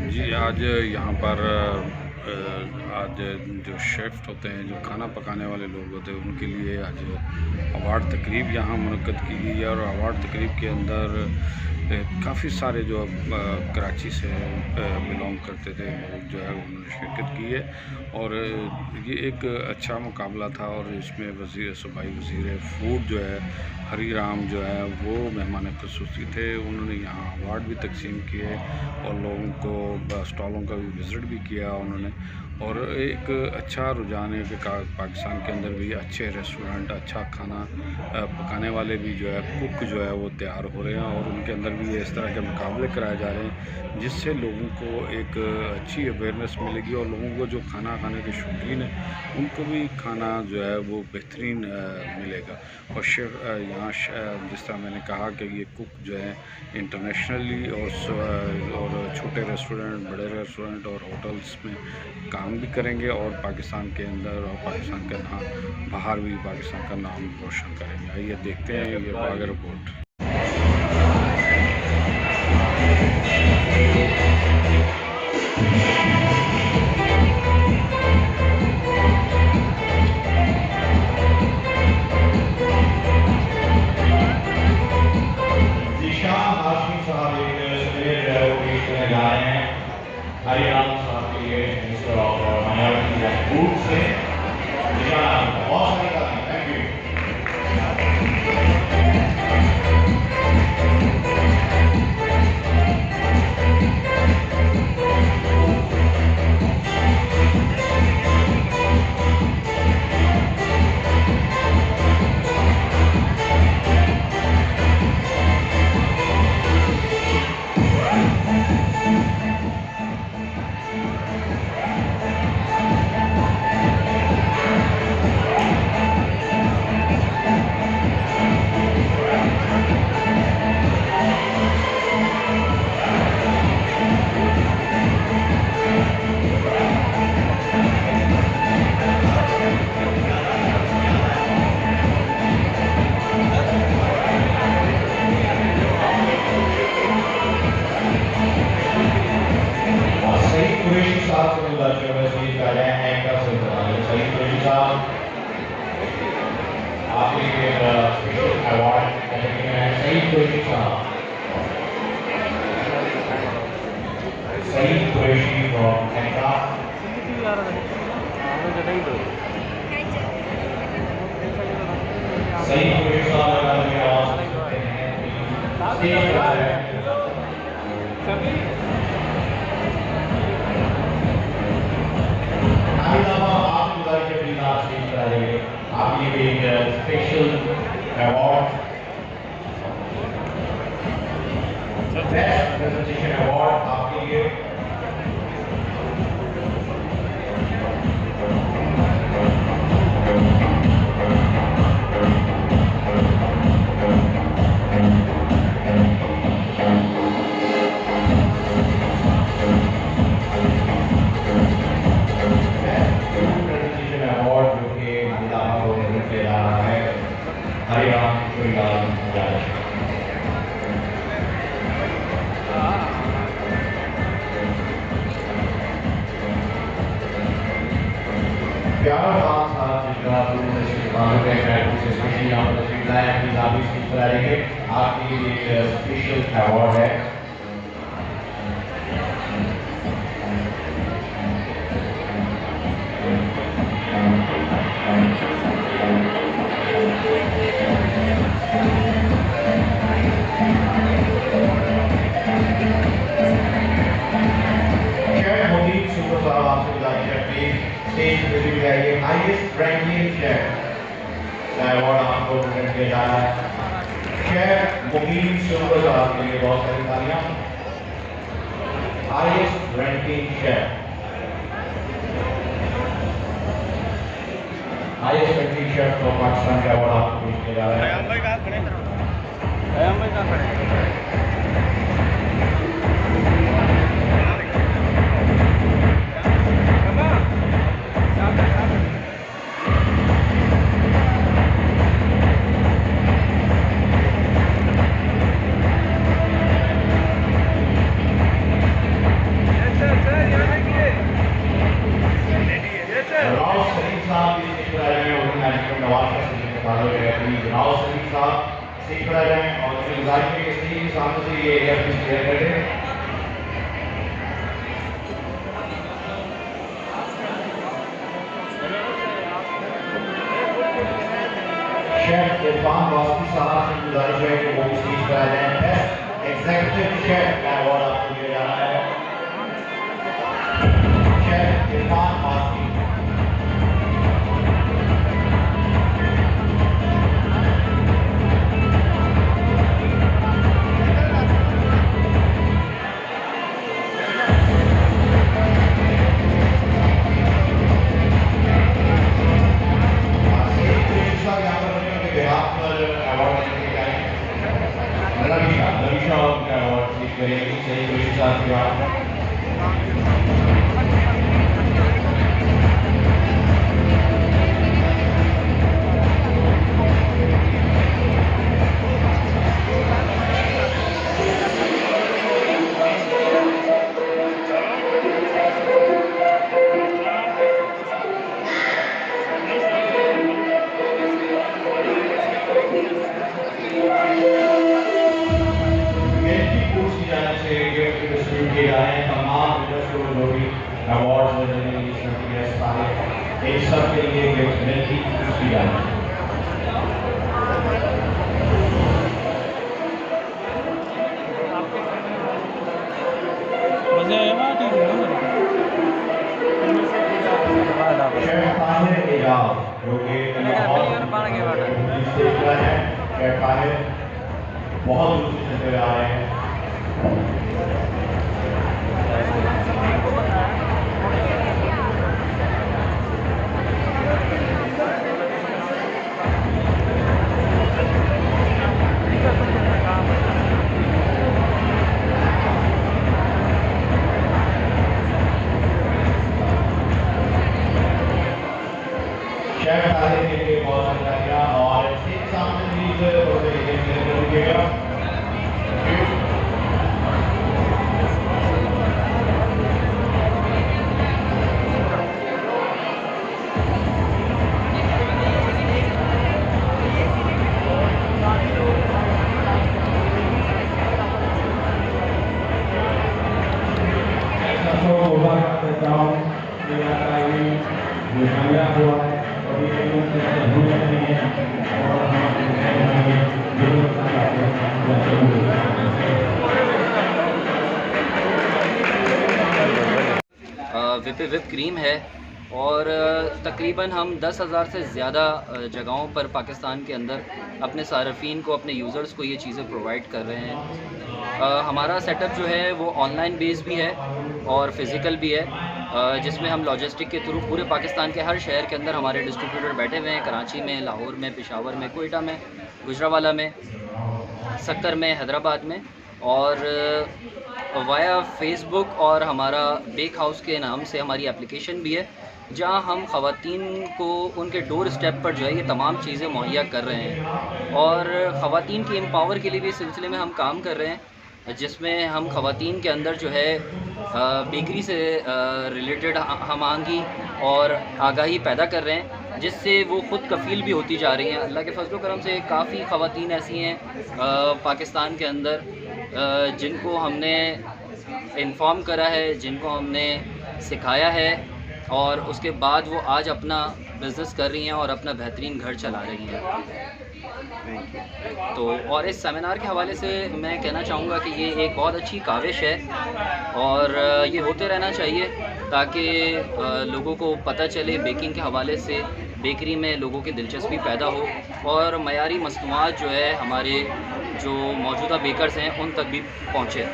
जी, आज यहाँ पर आज जो शेफ़ होते हैं, जो खाना पकाने वाले लोग होते हैं, उनके लिए आज अवार्ड तकरीब यहाँ मुनक्कद की गई है। और अवार्ड तकरीब के अंदर काफ़ी सारे जो कराची से बिलॉन्ग करते थे लोग जो है उन्होंने शिरकत की है। और ये एक अच्छा मुकाबला था और इसमें सूबाई वज़ीर फ़ूड जो है हरी राम जो है वो मेहमान ख़ुसूसी थे। उन्होंने यहाँ अवार्ड भी तक़सीम किए और लोगों को स्टॉलों का भी विज़िट भी किया उन्होंने। और एक अच्छा रुझान है कि पाकिस्तान के अंदर भी अच्छे रेस्टोरेंट, अच्छा खाना पकाने वाले भी जो है कुक जो है वो तैयार हो रहे हैं और उनके अंदर भी इस तरह के मुकाबले कराए जा रहे हैं, जिससे लोगों को एक अच्छी अवेयरनेस मिलेगी और लोगों को जो खाना खाने के शौकीन हैं उनको भी खाना जो है वो बेहतरीन मिलेगा। और शेफ़ यहाँ जिस तरह मैंने कहा कि ये कुक जो है इंटरनेशनली और छोटे रेस्टोरेंट, बड़े रेस्टोरेंट और होटल्स में काम भी करेंगे और पाकिस्तान के अंदर और पाकिस्तान का नाम बाहर भी पाकिस्तान का नाम रोशन करेंगे। आइए देखते हैं ये बाग रिपोर्ट। हरी राम साहब के लिए minister of minorities and food से बहुत सारी बातें। Thank you. आपके लिए स्पेशल अवार्ड सईद कुरैशी साहब, सईद कुरैशी फ्रॉम कैनेडा। सईद कुरैशी साहब का मेरी आवाज सुनते हैं, स्टेज पर आए हैं। आपके लिए एक special award, best presentation award आपके लिए। प्यारा खान साहब जिनका स्पेशली यहाँ पर तशरीफ लाए हैं, अपनी दादी स्पीच करेंगे। आपके लिए एक स्पेशल अवार्ड है। हाईएस्ट रैंकिंग शेफ अवार्ड आपको प्रेजेंट किया जा रहा है। शेफ मुबीन सुपर साहब के लिए बहुत सारी तालियां। Highest ranking chef, highest ranking chef तो पाकिस्तान का अवार्ड आपको पेश किया जा रहा है। स्टेज पर आ जाएं और फिर गुजारिश है कि स्टेज के सामने से ये एरिया प्लीज क्लियर कर दें। शेफ इरफान वास्की साहब से गुजारिश है कि वो भी स्टेज पर आ जाएं। बेस्ट एग्जीक्यूटिव शेफ का अवार्ड आपको दिया जा रहा है। शेफ इरफान वास्की। बहुत दूर से चलते आ रहे हैं। शेफ ताले के लिए बहुत शुक्रिया और एक सामने विप क्रीम है और तकरीबन हम 10,000 से ज़्यादा जगहों पर पाकिस्तान के अंदर अपने सार्फिन को, अपने यूज़र्स को ये चीज़ें प्रोवाइड कर रहे हैं। हमारा सेटअप जो है वो ऑनलाइन बेस भी है और फिज़िकल भी है, जिसमें हम लॉजिस्टिक के थ्रू पूरे पाकिस्तान के हर शहर के अंदर हमारे डिस्ट्रीब्यूटर बैठे हुए हैं। कराची में, लाहौर में, पेशावर में, कोयटा में, गुजरावाला में, सक्कर में, हैदराबाद में और वाया फेसबुक और हमारा बेक हाउस के नाम से हमारी एप्लीकेशन भी है, जहां हम ख़वातीन को उनके डोर स्टेप पर जो है ये तमाम चीज़ें मुहैया कर रहे हैं। और ख़वातीन की एम्पावर के लिए भी इस सिलसिले में हम काम कर रहे हैं, जिसमें हम ख़वातीन के अंदर जो है बेकरी से रिलेटेड हम आंगी और आगाही पैदा कर रहे हैं, जिससे वो ख़ुद कफ़ील भी होती जा रही हैं। अल्लाह के फजल करम से काफ़ी ख़वातीन ऐसी हैं पाकिस्तान के अंदर जिनको हमने इन्फॉर्म करा है, जिनको हमने सिखाया है और उसके बाद वो आज अपना बिज़नेस कर रही हैं और अपना बेहतरीन घर चला रही हैं। तो और इस सेमिनार के हवाले से मैं कहना चाहूँगा कि ये एक बहुत अच्छी काविश है और ये होते रहना चाहिए ताकि लोगों को पता चले बेकिंग के हवाले से, बेकरी में लोगों की दिलचस्पी पैदा हो और मयारी मसनूआत जो है हमारे जो मौजूदा बेकर्स हैं उन तक भी पहुँचे।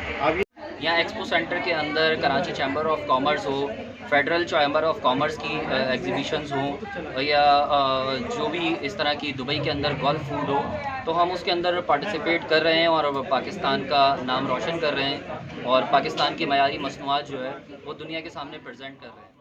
यहाँ एक्सपो सेंटर के अंदर कराची चैम्बर ऑफ कॉमर्स हो, फेडरल चैम्बर ऑफ कॉमर्स की एग्जीबिशंस हो या जो भी इस तरह की दुबई के अंदर गल्फ फूड हो, तो हम उसके अंदर पार्टिसिपेट कर रहे हैं और पाकिस्तान का नाम रोशन कर रहे हैं और पाकिस्तान की मयारी मसनूआत जो है वो दुनिया के सामने प्रेजेंट कर रहे हैं।